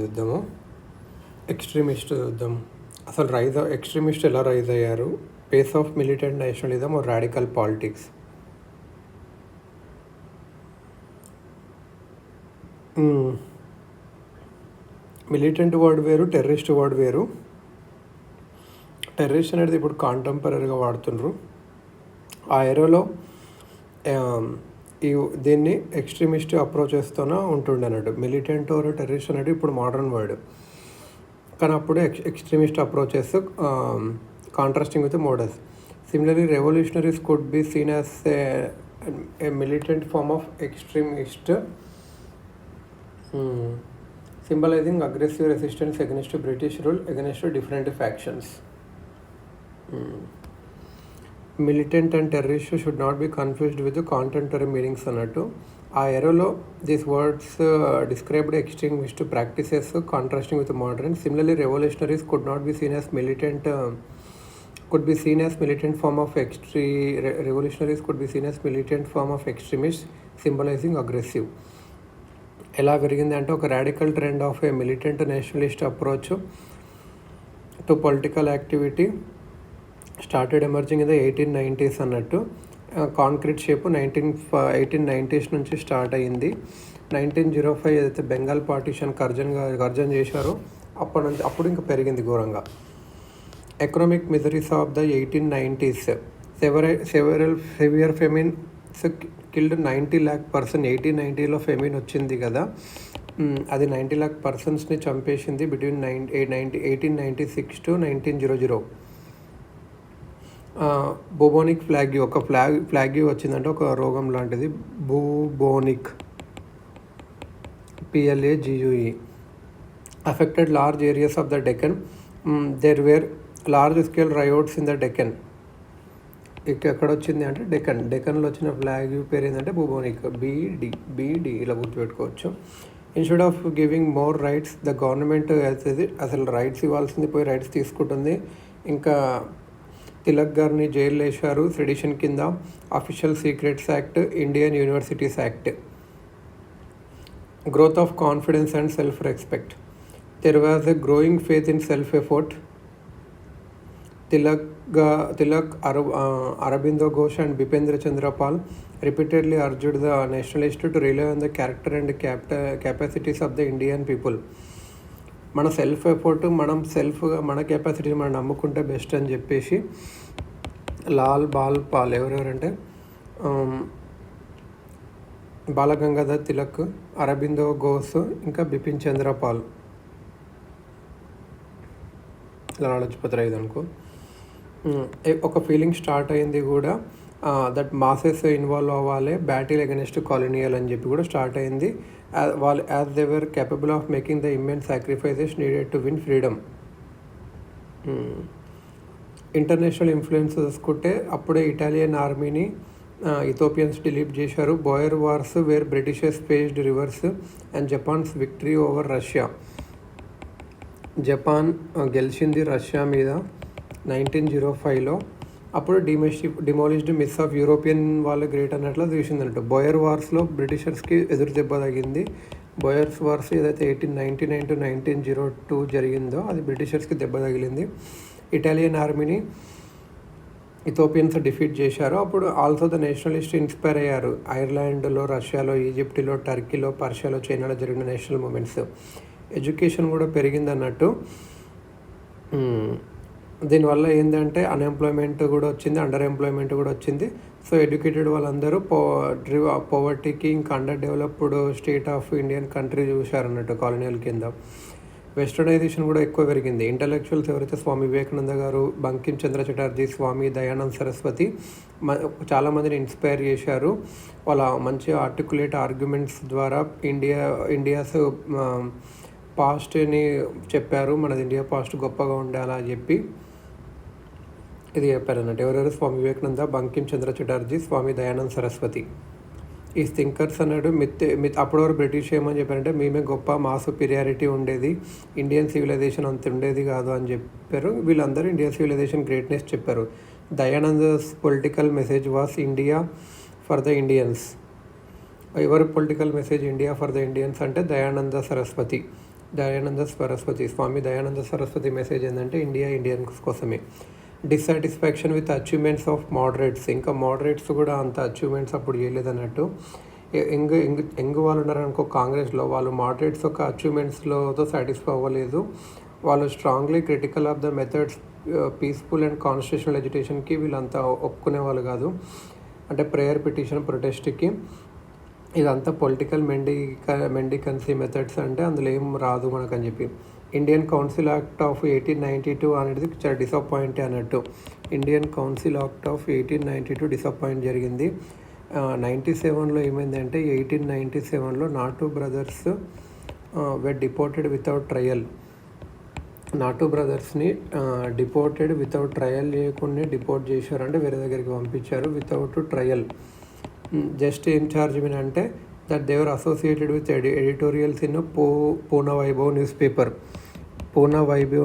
చూద్దాము. ఎక్స్ట్రీమిస్ట్ చూద్దాం. అసలు ఎక్స్ట్రీమిస్ట్ ఎలా రైజ్ అయ్యారు? Phase of militant nationalism or radical politics. Militant word వేరు, టెర్రరిస్ట్ వర్డ్ వేరు. టెర్రరిస్ట్ అనేది ఇప్పుడు కాంటెంపరీగా వాడుతుండ్రు. ఆ ఏరియాలో దీన్ని ఎక్స్ట్రీమిస్ట్ అప్రోచెస్తోనే ఉంటుండే అన్నట్టు. మిలిటెంట్ ఆర్ టెర్రరిస్ట్ అనేది ఇప్పుడు మోడర్న్ వర్డ్, కానీ అప్పుడు extremist approaches contrasting with models. Similarly revolutionaries could be seen as a militant form of extremist, symbolising aggressive resistance against British rule against different factions. Militant and terrorist should not be confused with contemporary meanings అన్నట్టు. ఆ ఎరోలో these words described extremist practices contrasting with modern. Similarly revolutionaries could not be seen as militant form of revolutionaries could be seen as militant form of extremists, symbolizing aggressive. ఎలా పెరిగింది అంటే ఒక radical trend of A militant Nationalist approach to political activity started emerging in the 1890s అన్నట్టు. Concrete shape 1890s నుంచి start అయ్యింది. 1905 ఏదైతే Bengal partition గర్జన చేశారో అప్పుడు ఇంకా పెరిగింది ఘోరంగా. Economic miseries of the 1890s, several severe famines killed 90 lakh person. 1890లో ఫెమిన్ వచ్చింది కదా, అది 90 lakh పర్సన్స్ని చంపేసింది బిట్వీన్ 1896 to 1900. బోబోనిక్ ఫ్లాగ్యూ, ఒక ఫ్లాగ్యూ వచ్చిందంటే ఒక రోగం లాంటిది, బూబోనిక్, PLAGUE, affected large areas of the Deccan. There were large scale riots in the Deccan. ఎక్కడ వచ్చింది అంటే డెక్కన్లో వచ్చిన ఫ్లాగ్ పేరు ఏంటంటే బూబోనిక్, BD ఇలా గుర్తుపెట్టుకోవచ్చు. Instead of giving more rights, the government అసలు రైట్స్ ఇవ్వాల్సింది పోయి రైట్స్ తీసుకుంటుంది. ఇంకా తిలక్ గారిని జైల్లో వేశారు సెడిషన్ కింద. Official secrets act, Indian universities act. Growth of confidence and self respect. There was a growing faith in self effort. Tilak, Aurobindo Ghosh and Bipin Chandra Pal repeatedly urged the nationalists to rely on the character and capacities of the Indian people. మన self effort, మన కెపాసిటీని మనం నమ్ముకుంటే best అని చెప్పేసి Lal ball Paul ఎవరెవరంటే Balgangadhar Tilak, Aurobindo Ghosh, ఇంకా బిపిన్ చంద్ర Paul, లాలా లజపత్ రాయ్ అనుకో. ఒక ఫీలింగ్ స్టార్ట్ అయింది కూడా, దట్ మాసెస్ ఇన్వాల్వ్ అవ్వాలి, బ్యాటిల్ అగెన్స్ట్ కాలనియల్ అని చెప్పి కూడా స్టార్ట్ అయింది. వాళ్ళు as they were capable of making the immense sacrifices needed to win freedom. International influence చూసుకుంటే అప్పుడే ఇటాలియన్ ఆర్మీని ఇథోపియన్స్ డిలీట్ చేశారు. Boer wars where Britishers faced reverses and Japan's victory over Russia. Japan గెలిచింది రష్యా మీద 1905లో. అప్పుడు డిమాలిష్డ్ మిస్ ఆఫ్ యూరోపియన్ వాళ్ళ great అన్నట్లు చూసింది అన్నట్టు. బోయర్ వార్స్లో బ్రిటిషర్స్కి ఎదురు దెబ్బ తగింది. బోయర్స్ వార్స్ ఏదైతే 1899 to 1902 జరిగిందో అది బ్రిటిషర్స్కి దెబ్బ తగిలింది. ఇటాలియన్ ఆర్మీని ఇథోపియన్స్ డిఫీట్ చేశారు. అప్పుడు ఆల్సో ద నేషనలిస్ట్ ఇన్స్పైర్ అయ్యారు. ఐర్లాండ్లో, రష్యాలో, ఈజిప్ట్లో, టర్కీలో, పర్షియాలో, చైనాలో జరిగిన నేషనల్ మూమెంట్స్. ఎడ్యుకేషన్ కూడా పెరిగింది అన్నట్టు. దీనివల్ల ఏంటంటే అన్ఎంప్లాయ్మెంట్ కూడా వచ్చింది, అండర్ ఎంప్లాయ్మెంట్ కూడా వచ్చింది. సో ఎడ్యుకేటెడ్ వాళ్ళందరూ పోవర్టీకి ఇంకా under developed state of Indian country చూశారన్నట్టు కాలనియల్ కింద. వెస్టర్నైజేషన్ కూడా ఎక్కువ పెరిగింది. ఇంటలెక్చువల్స్ ఎవరైతే స్వామి వివేకానంద గారు, బంకిం చంద్ర చటర్జీ, స్వామి దయానంద్ సరస్వతి చాలామందిని ఇన్స్పైర్ చేశారు. వాళ్ళ మంచి ఆర్టికులేట్ ఆర్గ్యుమెంట్స్ ద్వారా ఇండియాస్ పాస్ట్ని చెప్పారు. మనది ఇండియా పాస్ట్ గొప్పగా ఉండాలా అని చెప్పి ఇది చెప్పారు అన్నట్టు. ఎవరెవరు? స్వామి వివేకానంద, బంకిం చంద్ర చటర్జీ, స్వామి దయానంద్ సరస్వతి. ఈ థింకర్స్ అన్నాడు అప్పటి వరకు బ్రిటిష్ ఏమని చెప్పారంటే మేమే గొప్ప, మా సుపీరియారిటీ ఉండేది, ఇండియన్ సివిలైజేషన్ అంత ఉండేది కాదు అని చెప్పారు. వీళ్ళందరూ ఇండియన్ సివిలైజేషన్ గ్రేట్నెస్ చెప్పారు. Dayananda's political message was India for the Indians. ఎవరి political message India for the Indians అంటే దయానంద సరస్వతి. దయానంద సరస్వతి, స్వామి దయానంద సరస్వతి మెసేజ్ ఏంటంటే ఇండియన్స్ కోసమే. Dissatisfaction with achievements of moderates, ఇంకా మోడరేట్స్ కూడా అంత అచీవ్మెంట్స్ అప్పుడు చేయలేదన్నట్టు. యంగ్ వాళ్ళు ఉన్నారనుకో కాంగ్రెస్లో, వాళ్ళు మోడరేట్స్ యొక్క అచీవ్మెంట్స్లోతో సాటిస్ఫై అవ్వలేదు. వాళ్ళు strongly critical of the methods, peaceful and constitutional ఎడ్యుకేషన్కి వీళ్ళంతా ఒప్పుకునే వాళ్ళు కాదు. అంటే ప్రేయర్ పిటిషన్ ప్రొటెస్ట్కి ఇదంతా పొలిటికల్ మెండికన్సీ మెథడ్స్, అంటే అందులో ఏం రాదు మనకు అని చెప్పి. ఇండియన్ కౌన్సిల్ యాక్ట్ ఆఫ్ 1892 అనేది చాలా డిసప్పాయింట్ అన్నట్టు. Indian council act of 1892 disappoint జరిగింది. 97లో ఏమైందంటే 1897లో Natu brothers were deported without trial. నాటు బ్రదర్స్ని డిపోర్టెడ్ వితౌట్ ట్రయల్ చేయకుండా డిపోర్ట్ చేశారు, అంటే వేరే దగ్గరికి పంపించారు వితౌట్ ట్రయల్. జస్ట్ ఏం ఛార్జ్ మీన్ అంటే that they were associated with editorials in Poona Vaibhav newspaper. Poona Vaibhav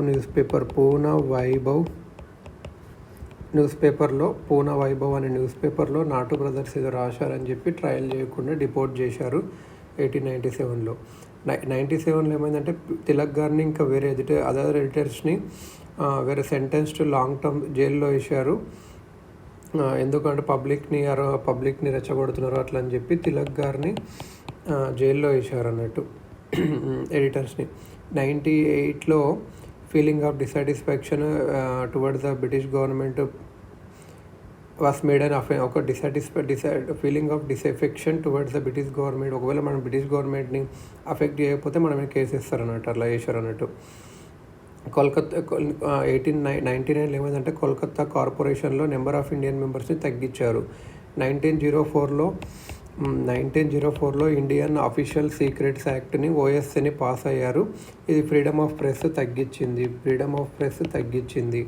అనే న్యూస్ పేపర్లో నాటు బ్రదర్స్ ఏదో రాశారని చెప్పి ట్రయల్ చేయకుండా డిపోర్ట్ చేశారు 1897లో. 97లో ఏమైందంటే తిలక్ గారిని ఇంకా వేరే అదర్ ఎడిటర్స్ని వేరే సెంటెన్స్ టు లాంగ్ టర్మ్ జైల్లో వేశారు. ఎందుకంటే పబ్లిక్ని రెచ్చగొడుతున్నారు అట్లా అని చెప్పి తిలక్ గారిని జైల్లో వేశారు అన్నట్టు ఎడిటర్స్ని. 98లో feeling of dissatisfaction towards the British government was made and ఒక feeling of disaffection towards the British government. ఒకవేళ మనం బ్రిటిష్ గవర్నమెంట్ని అఫెక్ట్ చేయకపోతే మన మీద కేసు ఇస్తారు అన్నట్టు, అట్లా చేశారు అన్నట్టు. కోల్కత్తా 1899లో ఏమైందంటే కోల్కత్తా కార్పొరేషన్లో నెంబర్ ఆఫ్ ఇండియన్ మెంబర్స్ని తగ్గించారు. 1904లో ఇండియన్ అఫీషియల్ సీక్రెట్స్ యాక్ట్ని ఓఎస్ని పాస్ అయ్యారు. ఇది ఫ్రీడమ్ ఆఫ్ ప్రెస్ తగ్గించింది.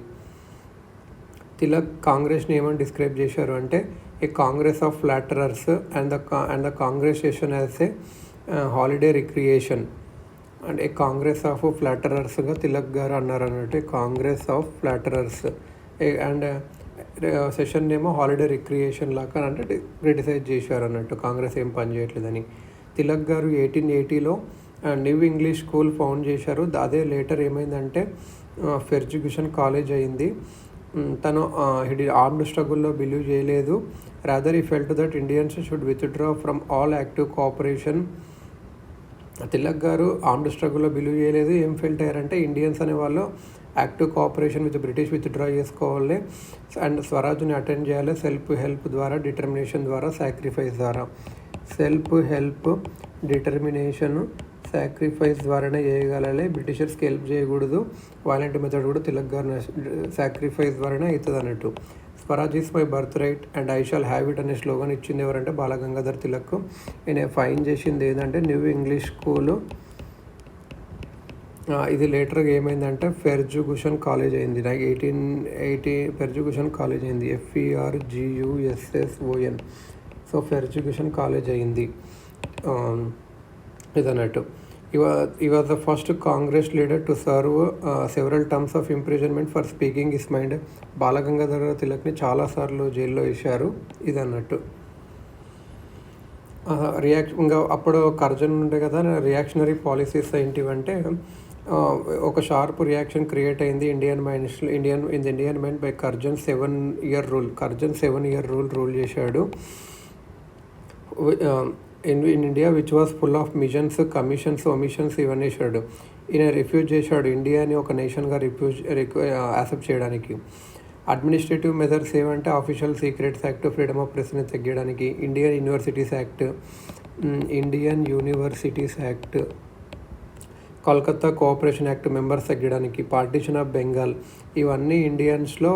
తిలక్ కాంగ్రెస్ని ఏమని డిస్క్రైబ్ చేశారు అంటే a Congress of flatterers and the Congress session as a holiday recreation. అంటే కాంగ్రెస్ ఆఫ్ ఫ్లాటరర్స్గా తిలక్ గారు అన్నారు అన్నట్టు. Congress of flatterers and session ఏమో హాలిడే రిక్రియేషన్ లాగా అంటే క్రిటిసైజ్ చేశారు అన్నట్టు, కాంగ్రెస్ ఏం పని చేయట్లేదని. తిలక్ గారు 1880లో న్యూ ఇంగ్లీష్ స్కూల్ ఫౌండ్ చేశారు. అదే లేటర్ ఏమైందంటే ఫెర్గ్యూసన్ కాలేజ్ అయింది. తను ఆర్మ్డ్ స్ట్రగుల్లో బిలీవ్ చేయలేదు. రాదర్ ఈ felt that Indians should withdraw from all active cooperation. Tilak గారు ఆర్మ్డ్ స్ట్రగుల్లో బిలీవ్ చేయలేదు. ఏం ఫెల్ట్ అయ్యారంటే ఇండియన్స్ అనే వాళ్ళు active cooperation with British withdraw చేసుకోవాలి అండ్ స్వరాజ్ని అటెండ్ చేయాలి. సెల్ఫ్ హెల్ప్ ద్వారా, డిటర్మినేషన్ ద్వారా, సాక్రిఫైస్ ద్వారానే చేయగలాలి. బ్రిటిషర్స్కి హెల్ప్ చేయకూడదు. వైలెంట్ మెథడ్ కూడా తిలక్ గారు సాక్రిఫైస్ ద్వారానే అవుతుంది అన్నట్టు. Swaraj is my birth right and I shall have it అనే స్లోగన్ ఇచ్చింది ఎవరంటే బాలగంగాధర్ తిలక్. ఈయన ఫైన్ చేసింది ఏంటంటే న్యూ ఇంగ్లీష్ స్కూలు. ఇది లేటర్గా ఏమైందంటే ఫెర్గ్యూసన్ కాలేజ్ అయింది. 1880 ఫెర్గ్యూసన్ కాలేజ్ అయింది, FERGUSSON. సో ఫెర్గ్యూసన్ కాలేజ్ అయింది ఇదన్నట్టు. He was the first Congress leader to serve several terms of imprisonment for speaking his mind. Balagangadhara తిలక్ని చాలాసార్లు జైల్లో వేశారు ఇదన్నట్టు. ఇంకా అప్పుడు కర్జన్ ఉండే కదా, రియాక్షనరీ పాలసీస్ ఏంటివంటే ఒక షార్ప్ రియాక్షన్ క్రియేట్ అయింది Indian mind by Curzon 7-year rule. Curzon 7-year rule చేశాడు in India which was full of missions, commissions, omissions ఇవన్నీ చేశాడు. ఈయన రిఫ్యూజ్ చేశాడు ఇండియాని ఒక నేషన్గా యాక్సెప్ట్ చేయడానికి. అడ్మినిస్ట్రేటివ్ మెజర్స్ ఏమంటే official secrets act, freedom of ప్రెస్ని తగ్గడానికి, Indian universities act, Kolkata cooperation act members తగ్గడానికి, పార్టీషన్ ఆఫ్ బెంగాల్, ఇవన్నీ ఇండియన్స్లో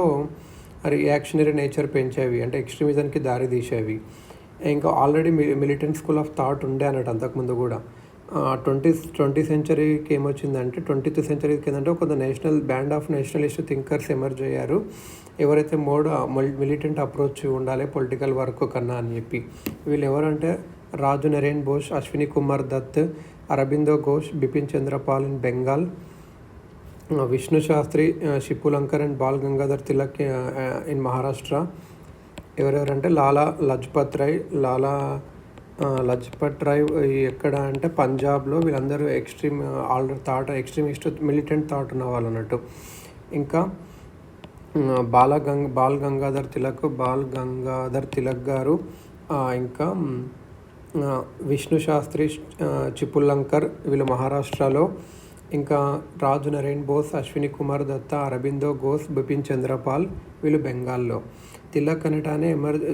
రియాక్షనరీ నేచర్ పెంచేవి, అంటే ఎక్స్ట్రీమిజంకి దారి తీసేవి. ఇంకా already militant school of thought ఉండే అన్నట్టు అంతకుముందు కూడా. 20th సెంచరీకి ఏమొచ్చిందంటే 20th సెంచరీకి ఏంటంటే ఒక band of nationalist thinkers emerge అయ్యారు. ఎవరైతే మిలిటెంట్ అప్రోచ్ ఉండాలి పొలిటికల్ వర్క్ కన్నా అని చెప్పి. వీళ్ళు ఎవరంటే Raj Naren Bose, Ashwini Kumar Dutt, Aurobindo Ghosh, Bipin Chandrapal in Bengal, Vishnu Shastri, Chiplunkar and Bal Gangadhar Tilak in Maharashtra. ఎవరెవరంటే లాలా లజపత్ రాయ్, లాలా లజ్పత్ రాయ్ ఎక్కడ అంటే పంజాబ్లో. వీళ్ళందరూ ఎక్స్ట్రీమిస్ట్ మిలిటెంట్ థాట్ ఉన్న వాళ్ళు అన్నట్టు. ఇంకా బాల్ గంగాధర్ తిలక్ గారు, ఇంకా విష్ణు శాస్త్రి చిపుల్లంకర్ వీళ్ళు మహారాష్ట్రలో. ఇంకా రాజు నరేన్ బోస్, అశ్విని కుమార్ దత్త, అరబిందో ఘోష్, బిపిన్ చంద్రపాల్ వీళ్ళు బెంగాల్లో. తిలక్ అనటానే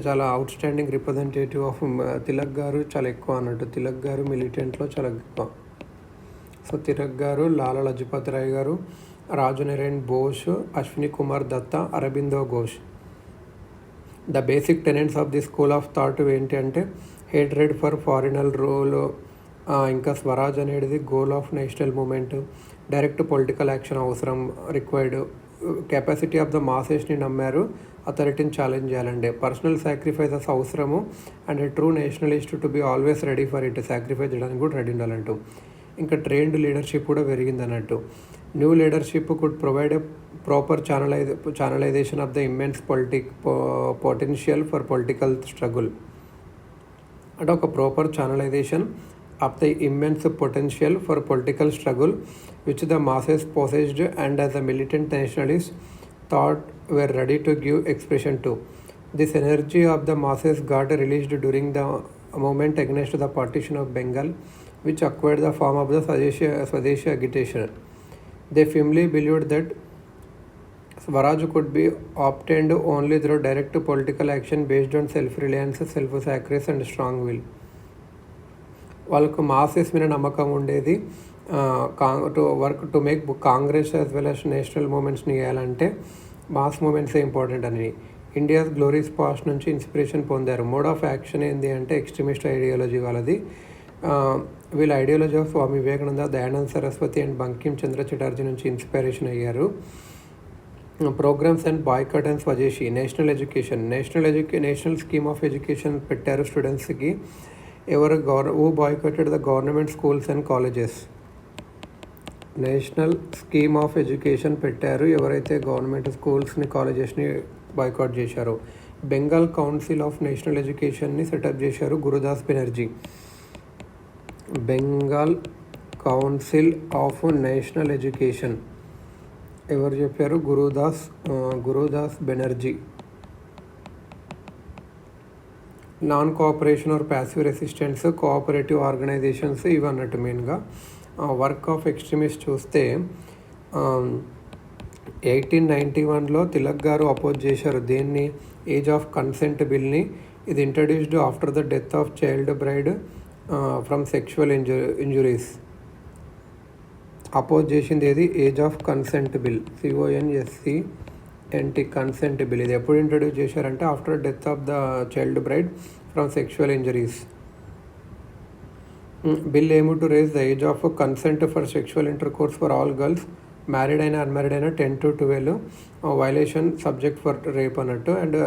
చాలా out standing representative of Tilak గారు చాలా ఎక్కువ అన్నట్టు. తిలక్ గారు మిలిటెంట్లో చాలా ఎక్కువ. సో తిలక్ గారు, లాలా లజపత్ రాయ్ గారు, Raj Naren Bose, Ashwini Kumar Dutta, Aurobindo Ghosh. The basic tenets of the school of thought ఏంటి అంటే హేట్రెడ్ ఫర్ ఫారినల్ రూల్, ఇంకా స్వరాజ్ అనేది goal of national movement, direct political action అవసరం రిక్వైర్డ్, కెపాసిటీ ఆఫ్ ద మాసెస్ని నమ్మారు, అథారిటీని ఛాలెంజ్ చేయాలండి, పర్సనల్ సాక్రిఫైసెస్ అవసరము, and true nationalist to be always ready for it, sacrifice చేయడానికి కూడా రెడీ ఉండాలంటూ. ఇంకా ట్రైన్డ్ లీడర్షిప్ కూడా పెరిగింది అన్నట్టు. New leadership could provide a proper channelisation of the immense potential for political struggle. అంటే ఒక proper channelisation of the immense potential for political struggle which the masses possessed and as a militant nationalist thought were ready to give expression to. This energy of the masses got released during the movement against the partition of Bengal, which acquired the form of the Swadeshi agitation. They firmly believed that Swaraj could be obtained only through direct political action based on self-reliance, self-sacrifice and strong will. వాళ్ళకు masses మీద నమ్మకం ఉండేది. To make Congress as well as national మూమెంట్స్ని చేయాలంటే mass మూమెంట్సే important అని. India's glorious past నుంచి inspiration పొందారు. మోడ్ ఆఫ్ యాక్షన్ ఏంటి అంటే ఎక్స్ట్రీమిస్ట్ ఐడియాలజీ వాళ్ళది. వీళ్ళ ideology of Swami Vivekananda, Dayananda Saraswati and Bankim Chandra Chatterjee నుంచి ఇన్స్పిరేషన్ అయ్యారు. Programmes and boycott and swadeshi, national education, national scheme of education పెట్టారు స్టూడెంట్స్కి. Who boycotted the government schools and colleges. National scheme of education పెట్టారు ఎవరైతే గవర్నమెంట్ స్కూల్స్ని కాలేజెస్ని బాయ్కాట్ చేశారో. బెంగాల్ కౌన్సిల్ ఆఫ్ నేషనల్ ఎడ్యుకేషన్ని సెటప్ చేశారు Gurudas Banerjee. Bengal council of national education ఎవరు చెప్పారు? Gurudas Banerjee. Non cooperation or passive resistance, cooperative organisations ఇవి అన్నట్టు మెయిన్గా. వర్క్ ఆఫ్ ఎక్స్ట్రీమిస్ట్ చూస్తే 1891లో తిలక్ గారు అపోజ్ చేశారు దేన్ని? ఏజ్ ఆఫ్ కన్సెంట్ బిల్ని. ఇది introduced after the death of child bride from sexual injuries. Oppose చేసింది ఏది? Age of consent bill, CONSCENT consent bill. ఇది ఎప్పుడు ఇంట్రడ్యూస్ చేశారంటే after death of the child bride from sexual injuries. Bill aimed to raise the age of consent for sexual intercourse for all girls, married అయినా unmarried అయినా 10 to 12, violation subject for rape అన్నట్టు. And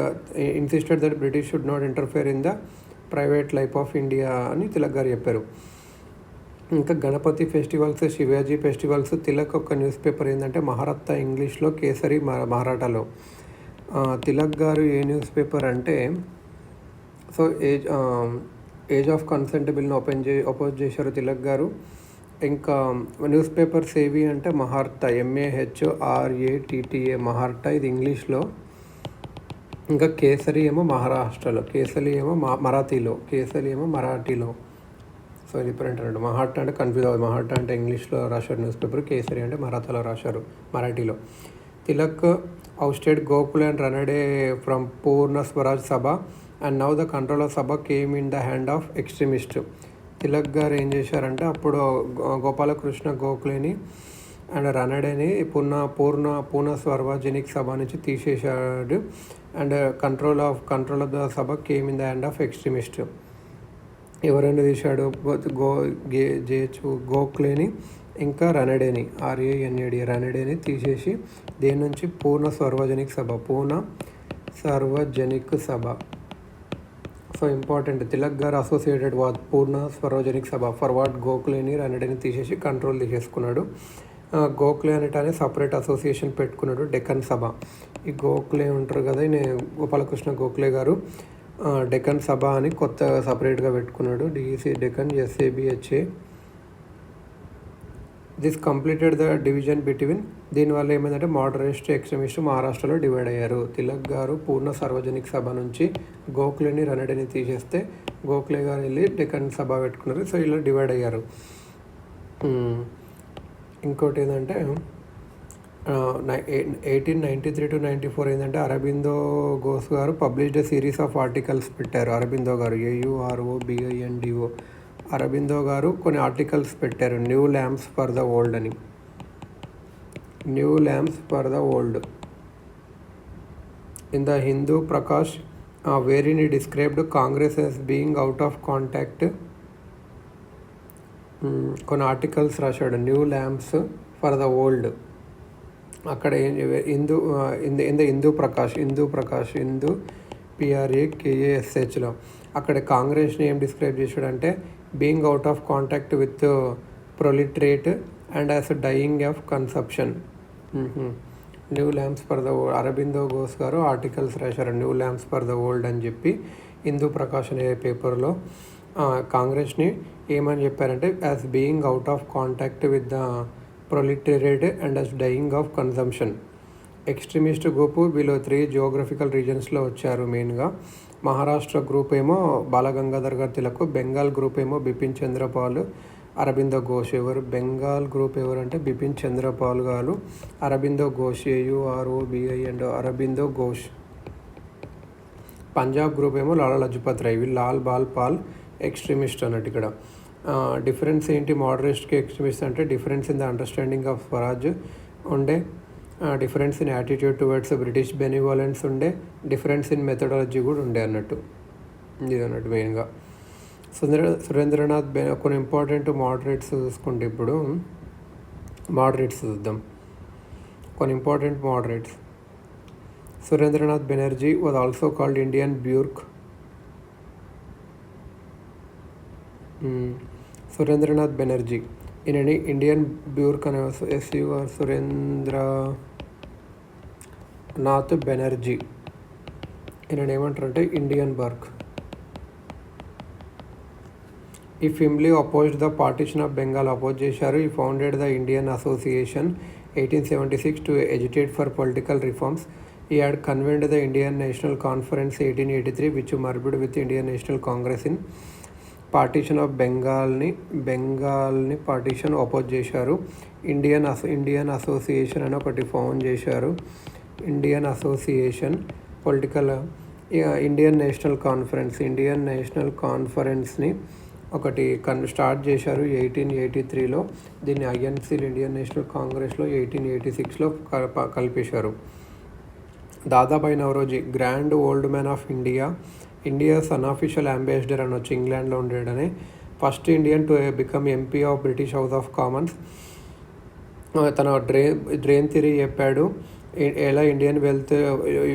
insisted that British should not interfere in the private life of India అని తిలక్ గారు చెప్పారు. ఇంకా Ganapati festivals, Shivaji festivals. Tilak ఒక news paper ఏంటంటే మహారత్తా ఇంగ్లీష్లో, కేసరి మరాఠాలో. తిలక్ గారు ఏ న్యూస్ పేపర్ అంటే సో ఏజ్ ఆఫ్ కన్సెంట్ బిల్ని అపోజ్ చేశారు తిలక్ గారు. ఇంకా న్యూస్ పేపర్స్ ఏవి అంటే మహార్తా, MAHRATTA మహార్తా, ఇది ఇంగ్లీష్లో. ఇంకా కేసరి ఏమో మహారాష్ట్రలో, కేసరి ఏమో మరాఠీలో. సో డిఫరెంట్ అన్నట్టు. మహార్తా అంటే కన్ఫ్యూజ్ అవ్వదు. మహార్తా అంటే ఇంగ్లీష్లో రాశారు న్యూస్ పేపర్, కేసరి అంటే మరాఠాలో రాశారు, మరాఠీలో. Tilak ousted Gokul and Ranade from Purna Swaraj Sabha, and now the control of Sabha came in the hand of extremists. Tilak గారు ఏం చేశారంటే అప్పుడు గోపాలకృష్ణ గోఖలేని అండ్ రనడేని పూర్ణ స్వర్వాజనిక్ సభ నుంచి తీసేశాడు. And control of the Sabha came in the hand of extremist. ఎవరైనా తీశాడు? గోఖలేని ఇంకా రనడేని, RANAD రనడేని తీసేసి దేని నుంచి? పూర్ణ సార్వజనిక్ సభ. So important. తిలక్ గారు associated వాత్ Purna Sarvajanik Sabha for what గోఖలేని రనడేని తీసేసి కంట్రోల్ తీసేసుకున్నాడు. గోఖలే అనేటానే సపరేట్ అసోసియేషన్ పెట్టుకున్నాడు, డెక్కన్ సభ. ఈ గోఖలే ఉంటారు కదా, గోపాలకృష్ణ గోఖలే గారు డెక్కన్ సభ అని కొత్తగా సపరేట్గా పెట్టుకున్నాడు. D E C Deccan S A B H A. This completed the division between. దీనివల్ల ఏమైందంటే మోడరేస్ట్ ఎక్స్ట్రీమిస్ట్ మహారాష్ట్రలో డివైడ్ అయ్యారు. తిలక్ గారు పూర్ణ సార్వజనిక సభ నుంచి గోఖలేని రనడేని తీసేస్తే గోఖలే గారు వెళ్ళి డెక్కన్ సభ పెట్టుకున్నారు. సో ఇలా డివైడ్ అయ్యారు. ఇంకోటి ఏంటంటే 1893 to 94 ఏంటంటే అరబిందో ఘోష్ గారు పబ్లిష్డ్ సిరీస్ ఆఫ్ ఆర్టికల్స్ పెట్టారు. అరబిందో గారు AUROBINDO అరబిందో గారు కొన్ని ఆర్టికల్స్ పెట్టారు. New lamps for the old అని. New lamps for the old in the Hindu Prakash where in described Congress as being out of contact. కొన్ని ఆర్టికల్స్ రాశాడు. New lamps for the old. అక్కడ హిందూ ప్రకాష్ PRAKASHలో అక్కడ కాంగ్రెస్ని ఏం డిస్క్రైబ్ చేశాడంటే being out of contact with proletariat and as dying of consumption. New lamps for the old. Aurobindo Ghosh గారు articles రాశారు new lamps for the old అని చెప్పి. హిందూ ప్రకాష్ అనే పేపర్లో కాంగ్రెస్ని ఏమని చెప్పారంటే as being out of contact with the proletariat and as dying of consumption. Extremist group వీళ్ళు 3 జియోగ్రఫికల్ రీజన్స్లో వచ్చారు. మెయిన్గా మహారాష్ట్ర గ్రూప్ ఏమో బాలగంగాధర్ గారు తిలక్, బెంగాల్ గ్రూప్ ఏమో బిపిన్ చంద్రపాల్, అరబిందో ఘోష్. బెంగాల్ గ్రూప్ ఎవరంటే బిపిన్ చంద్రపాల్ గారు, Aurobindo Ghosh AUROBI and Aurobindo Ghosh. Punjab group ఏమో లాలా లజపత్ రాయ్. వీళ్ళు లాల్ బాల్ పాల్ ఎక్స్ట్రీమిస్ట్ అన్నట్టు. ఇక్కడ డిఫరెన్స్ ఏంటి మోడరేస్ట్కి ఎక్స్ట్రీమిస్ట్ అంటే difference in the understanding of swaraj ఉండే, difference in attitude towards British benevolence ఉండే, డిఫరెన్స్ ఇన్ మెథడాలజీ కూడా ఉండే అన్నట్టు. ఇది అన్నట్టు మెయిన్గా. సురేంద్రనాథ్ కొన్ని ఇంపార్టెంట్ మోడరేట్స్ చూసుకుంటే ఇప్పుడు మోడరేట్స్ చూద్దాం. కొన్ని important moderates. Surendranath Banerjee was also called Indian Burke. Surendranath Banerjee ఈయనని ఇండియన్ బ్యూర్క్ అనే సురేంద్రనాథ్ బెనర్జీ ఈయనని ఏమంటారంటే Indian Burke. He firmly opposed the partition of Bengal. Oppose చేశారు. He founded the Indian association 1876 to agitate for political reforms. He had convened the Indian national conference 1883 which merged with Indian national Congress in. Partition of బెంగాల్ని partition oppose చేశారు. Indian association అని ఒకటి found చేశారు. Indian association political Indian national కాన్ఫరెన్స్ని ఒకటి start చేశారు 1883లో. దీన్ని ఐఎన్సీలు Indian national కాంగ్రెస్లో 1886లో కలిపేశారు. Dadabhai Naoroji grand old man of India's unofficial ambassador అనొచ్చు. ఇంగ్లాండ్లో ఉండేడని. First Indian to become MP of British house of Commons. తన డ్రెయిన్ థియరీ చెప్పాడు. ఎలా ఇండియన్ వెల్త్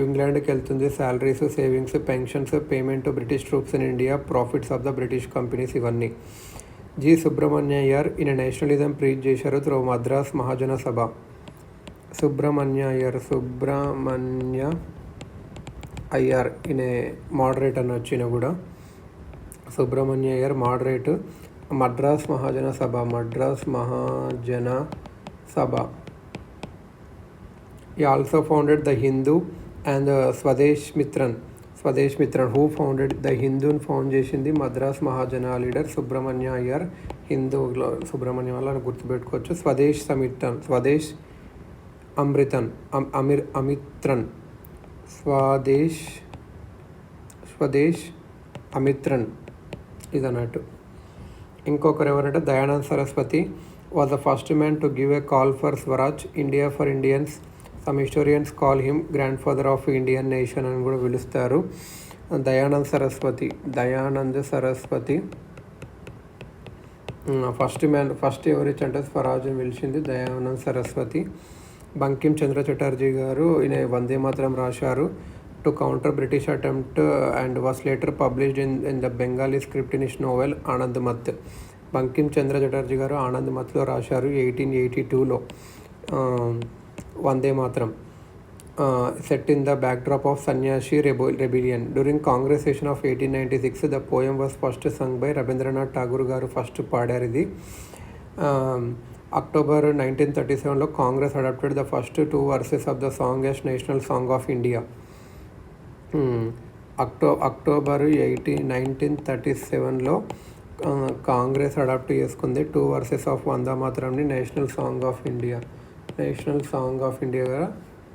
ఇంగ్లాండ్కి వెళ్తుంది, salaries, savings, pensions, payment British troops in India, profits of the British companies, ఇవన్నీ. G సుబ్రహ్మణ్యయ్యర్ ఈయన nationalism preach చేశారు through Madras మహాజన సభ. సుబ్రహ్మణ్య అయ్యర్ ఈయన moderate అని వచ్చిన కూడా. Subrahmanya Iyer moderate. Madras Mahajana Sabha. He also founded the Hindu and Swadesh Mitran. Who founded the Hindu found చేసింది మద్రాస్ మహాజన leader Subrahmanya Iyer. Hindu Subrahmanyam వల్ల గుర్తుపెట్టుకోవచ్చు. స్వదేశ్ అమిత్రన్ ఇది అన్నట్టు. ఇంకొకరు ఎవరంటే Dayanand Saraswati was the first man to give a call for Swaraj, India for Indians. Some historians call him grand father of Indian nation అని కూడా పిలుస్తారు. దయానంద్ సరస్వతి ఫస్ట్ ఎవరిచ్చి అంటే స్వరాజ్ని పిలిచింది దయానంద్ సరస్వతి. బంకిం చంద్ర చటర్జీ గారు ఈయన వందే మాతరం రాశారు to counter British attempt and was later published in the Bengali script in his novel Anand మత్. బంకిం చంద్ర చటర్జీ గారు ఆనంద్ మత్లో రాశారు 1882లో Vande Mataram. set in the backdrop of Sannyasi rebellion. During Congress session of 1896, the poem was first sung by Rabindranath Tagore గారు first పాడారు ఇది. October 1937లో Congress adopted the first 2 verses of the song as national song of India. October 1937లో Congress adopt చేసుకుంది 2 verses of Vande మాతరంని national song of India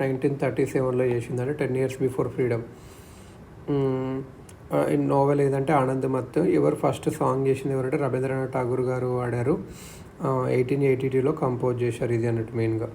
1937లో చేసిందంటే 10 years before freedom. ఈ నోవెల్ ఏదంటే ఆనంద్ మత్. ఎవరు ఫస్ట్ సాంగ్ చేసింది ఎవరంటే రవీంద్రనాథ్ ఠాగూర్ గారు వాడారు. 1882లో కంపోజ్ చేశారు ఇది అన్నట్టు మెయిన్గా.